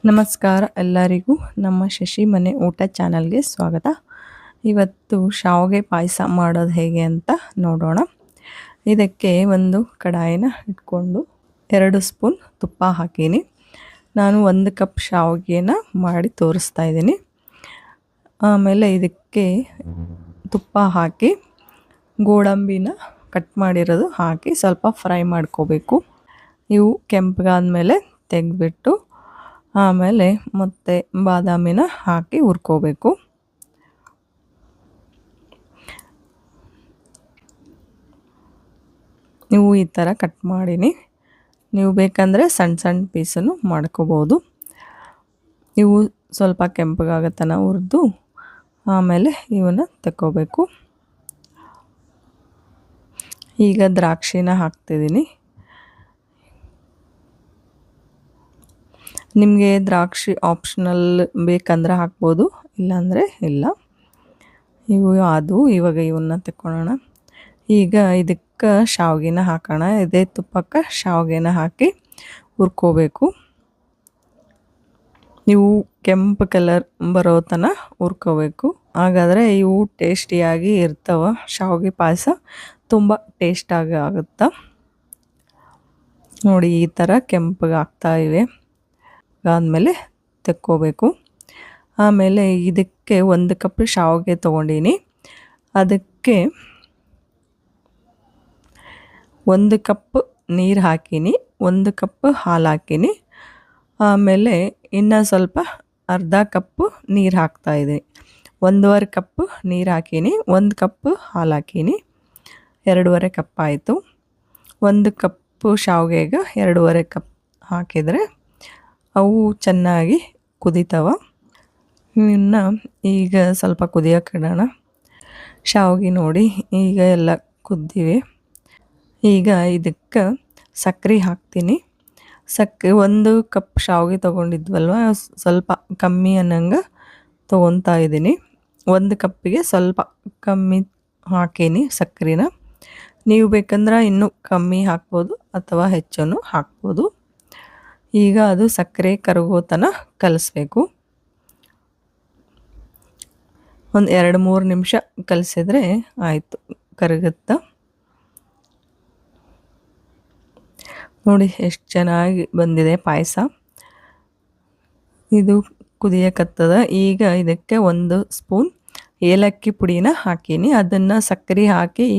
ನಮಸ್ಕಾರ ಎಲ್ಲರಿಗೂ ನಮ್ಮ ಶಶಿ ಮನೆ ಊಟ ಚಾನಲ್ಗೆ ಸ್ವಾಗತ. ಇವತ್ತು ಶಾವಿಗೆ ಪಾಯಸ ಮಾಡೋದು ಹೇಗೆ ಅಂತ ನೋಡೋಣ. ಇದಕ್ಕೆ ಒಂದು ಕಡಾಯಿನ ಇಟ್ಕೊಂಡು 2 ಸ್ಪೂನ್ ತುಪ್ಪ ಹಾಕೀನಿ. ನಾನು 1 ಕಪ್ ಶಾವಿಗೆನ ಮಾಡಿ ತೋರಿಸ್ತಾ ಇದ್ದೀನಿ. ಆಮೇಲೆ ಇದಕ್ಕೆ ತುಪ್ಪ ಹಾಕಿ ಗೋಡಂಬಿನ ಕಟ್ ಮಾಡಿರೋದು ಹಾಕಿ ಸ್ವಲ್ಪ ಫ್ರೈ ಮಾಡ್ಕೋಬೇಕು. ಇವು ಕೆಂಪಗಾದ್ಮೇಲೆ ತೆಗೆದ್ಬಿಟ್ಟು ಆಮೇಲೆ ಮತ್ತೆ ಬಾದಾಮಿನ ಹಾಕಿ ಹುರ್ಕೋಬೇಕು. ನೀವು ಈ ಥರ ಕಟ್ ಮಾಡೀನಿ. ನೀವು ಬೇಕಂದರೆ ಸಣ್ಣ ಸಣ್ಣ ಪೀಸನ್ನು ಮಾಡ್ಕೋಬೋದು. ಇವು ಸ್ವಲ್ಪ ಕೆಂಪಗಾಗತನ ಹುರಿದು ಆಮೇಲೆ ಇವನ್ನ ತಗೋಬೇಕು. ಈಗ ದ್ರಾಕ್ಷಿನ ಹಾಕ್ತಿದ್ದೀನಿ. ನಿಮಗೆ ದ್ರಾಕ್ಷಿ ಆಪ್ಷನಲ್ ಬೇಕಂದ್ರೆ ಹಾಕ್ಬೋದು, ಇಲ್ಲಾಂದರೆ ಇಲ್ಲ. ಇವಾಗ ಇವನ್ನ ತಗೊಳ್ಳೋಣ. ಈಗ ಇದಕ್ಕೆ ಶಾವಿಗೆನ ಹಾಕೋಣ. ಇದೇ ತುಪ್ಪಕ್ಕೆ ಶಾವಿಗೆನ ಹಾಕಿ ಹುರ್ಕೋಬೇಕು. ಇವು ಕೆಂಪು ಕಲರ್ ಬರೋ ತನಕ ಹುರ್ಕೋಬೇಕು. ಹಾಗಾದರೆ ಇವು ಟೇಸ್ಟಿಯಾಗಿ ಇರ್ತವೆ. ಶಾವಿಗೆ ಪಾಯಸ ತುಂಬ ಟೇಸ್ಟಾಗಿ ಆಗುತ್ತೆ. ನೋಡಿ, ಈ ಥರ ಕೆಂಪಗೆ ಆಗ್ತಾ ಇವೆ. ಆದಮೇಲೆ ತೆಕ್ಕೋಬೇಕು. ಆಮೇಲೆ ಇದಕ್ಕೆ 1 ಕಪ್ ಶಾವಿಗೆ ತೊಗೊಂಡೀನಿ. ಅದಕ್ಕೆ 1 ಕಪ್ ನೀರು ಹಾಕೀನಿ, 1 ಕಪ್ ಹಾಲು ಹಾಕೀನಿ. ಆಮೇಲೆ ಇನ್ನು ಸ್ವಲ್ಪ ಅರ್ಧ ಕಪ್ ನೀರು ಹಾಕ್ತಾಯಿದ್ದೀನಿ. 1.5 ಕಪ್ ನೀರು ಹಾಕೀನಿ, 1 ಕಪ್ ಹಾಲು ಹಾಕೀನಿ. 2.5 ಕಪ್ ಆಯಿತು. 1 ಕಪ್ ಶಾವಿಗೆಗೆ 2.5 ಕಪ್ ಹಾಕಿದರೆ ಅವು ಚೆನ್ನಾಗಿ ಕುದೀತವ. ಇನ್ನು ಈಗ ಸ್ವಲ್ಪ ಕುದಿಯೋಕೆ ಇಡೋಣ. ಶಾವಿಗೆ ನೋಡಿ ಈಗ ಎಲ್ಲ ಕುದ್ದಿವೆ. ಈಗ ಇದಕ್ಕೆ ಸಕ್ಕರೆ ಹಾಕ್ತೀನಿ. 1 ಕಪ್ ಶಾವಿಗೆ ತೊಗೊಂಡಿದ್ವಲ್ವ, ಸ್ವಲ್ಪ ಕಮ್ಮಿ ಅನ್ನಂಗೆ ತೊಗೊತಾ ಇದ್ದೀನಿ. 1 ಕಪ್ಪಿಗೆ ಸ್ವಲ್ಪ ಕಮ್ಮಿ ಹಾಕೀನಿ ಸಕ್ಕರೆನ. ನೀವು ಬೇಕಂದ್ರೆ ಇನ್ನೂ ಕಮ್ಮಿ ಹಾಕ್ಬೋದು ಅಥವಾ ಹೆಚ್ಚನ್ನು ಹಾಕ್ಬೋದು. ಈಗ ಅದು ಸಕ್ಕರೆ ಕರಗೋ ತನಕ ಕಲಿಸ್ಬೇಕು. ಒಂದು 2-3 ನಿಮಿಷ ಕಲಿಸಿದ್ರೆ ಆಯಿತು, ಕರಗುತ್ತೆ. ನೋಡಿ ಎಷ್ಟು ಚೆನ್ನಾಗಿ ಬಂದಿದೆ ಪಾಯಸ. ಇದು ಕುದಿಯಕತ್ತದ. ಈಗ ಇದಕ್ಕೆ 1 ಸ್ಪೂನ್ ಏಲಕ್ಕಿ ಪುಡಿನ ಹಾಕೀನಿ. ಅದನ್ನು ಸಕ್ಕರೆ ಹಾಕಿ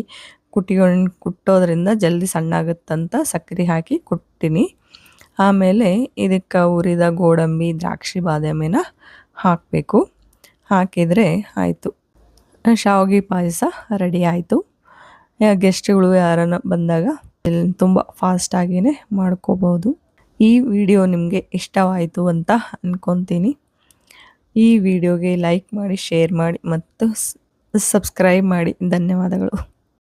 ಕುಟ್ಟೋದ್ರಿಂದ ಜಲ್ದಿ ಸಣ್ಣಾಗುತ್ತಂತ ಸಕ್ಕರೆ ಹಾಕಿ ಕುಟ್ಟಿನಿ. ಆಮೇಲೆ ಇದಕ್ಕೆ ಹುರಿದ ಗೋಡಂಬಿ, ದ್ರಾಕ್ಷಿ, ಬಾದಾಮಿನ ಹಾಕಬೇಕು. ಹಾಕಿದರೆ ಆಯಿತು, ಶಾವಿಗೆ ಪಾಯಸ ರೆಡಿ ಆಯಿತು. ಗೆಸ್ಟ್ಗಳು ಯಾರನ್ನ ಬಂದಾಗ ತುಂಬ ಫಾಸ್ಟಾಗಿಯೇ ಮಾಡ್ಕೋಬೋದು. ಈ ವಿಡಿಯೋ ನಿಮಗೆ ಇಷ್ಟವಾಯಿತು ಅಂತ ಅಂದ್ಕೊತೀನಿ. ಈ ವಿಡಿಯೋಗೆ ಲೈಕ್ ಮಾಡಿ, ಶೇರ್ ಮಾಡಿ ಮತ್ತು ಸಬ್ಸ್ಕ್ರೈಬ್ ಮಾಡಿ. ಧನ್ಯವಾದಗಳು.